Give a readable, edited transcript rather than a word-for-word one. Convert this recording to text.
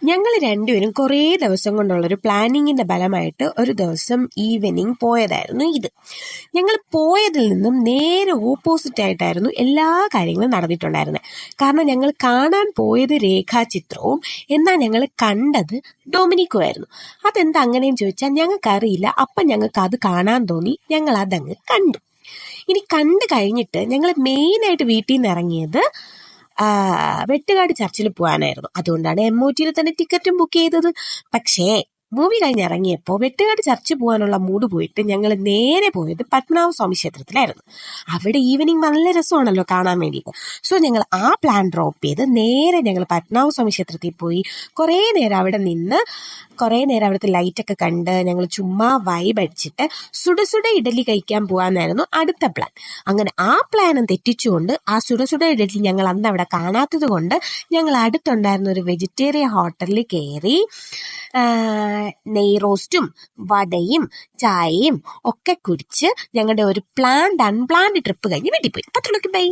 ഞങ്ങൾ രണ്ടുപേരും കുറേ ദിവസം കൊണ്ടുള്ളൊരു പ്ലാനിങ്ങിന്റെ ഫലമായിട്ട് ഒരു ദിവസം ഈവനിങ് പോയതായിരുന്നു ഇത്. ഞങ്ങൾ പോയതിൽ നിന്നും നേരെ ഓപ്പോസിറ്റ് ആയിട്ടായിരുന്നു എല്ലാ കാര്യങ്ങളും നടന്നിട്ടുണ്ടായിരുന്നത്. കാരണം ഞങ്ങൾ കാണാൻ പോയത് രേഖാചിത്രവും, എന്നാൽ ഞങ്ങൾ കണ്ടത് ഡൊമിനിക്കും ആയിരുന്നു. അതെന്താ അങ്ങനെയെന്ന് ചോദിച്ചാൽ ഞങ്ങൾക്കറിയില്ല. അപ്പം ഞങ്ങൾക്ക് അത് കാണാൻ തോന്നി, ഞങ്ങൾ അതങ്ങ് കണ്ടു. ഇനി കണ്ടു കഴിഞ്ഞിട്ട് ഞങ്ങൾ മെയിനായിട്ട് വീട്ടിൽ നിന്ന് ഇറങ്ങിയത് വെട്ടുകാട് ചർച്ചിൽ പോകാനായിരുന്നു. അതുകൊണ്ടാണ് MOT തന്നെ ടിക്കറ്റും ബുക്ക് ചെയ്തത്. പക്ഷേ മൂവി കഴിഞ്ഞ് ഇറങ്ങിയപ്പോൾ വെട്ടുകാട് ചർച്ചിൽ പോകാനുള്ള മൂഡ് പോയിട്ട് ഞങ്ങൾ നേരെ പോയത് പത്മനാഭസ്വാമി ക്ഷേത്രത്തിലായിരുന്നു. അവിടെ ഈവനിങ് നല്ല രസമാണല്ലോ കാണാൻ വേണ്ടിയിട്ട്. സോ ഞങ്ങൾ ആ പ്ലാൻ ഡ്രോപ്പ് ചെയ്ത് നേരെ ഞങ്ങൾ പത്മനാഭസ്വാമി ക്ഷേത്രത്തിൽ പോയി കുറേ നേരം അവിടെ നിന്ന് അവിടുത്തെ ലൈറ്റൊക്കെ കണ്ട് ഞങ്ങൾ ചുമ്മാ വൈബ് അടിച്ചിട്ട് സുടസുട ഇഡലി കഴിക്കാൻ പോകാനായിരുന്നു അടുത്ത പ്ലാൻ. അങ്ങനെ ആ പ്ലാനും തെറ്റിച്ചുകൊണ്ട് ആ സുടസുട ഇഡലി ഞങ്ങൾ അന്ന് അവിടെ കാണാത്തത് കൊണ്ട് ഞങ്ങൾ അടുത്തുണ്ടായിരുന്ന ഒരു വെജിറ്റേറിയൻ ഹോട്ടലിൽ കയറി നെയ് റോസ്റ്റും വടയും ചായയും ഒക്കെ കുടിച്ച് ഞങ്ങളുടെ ഒരു അൺപ്ലാൻഡ് ട്രിപ്പ് കഴിഞ്ഞ് വീട്ടിൽ പോയി. പത്തുള്ളൂ. ബൈ.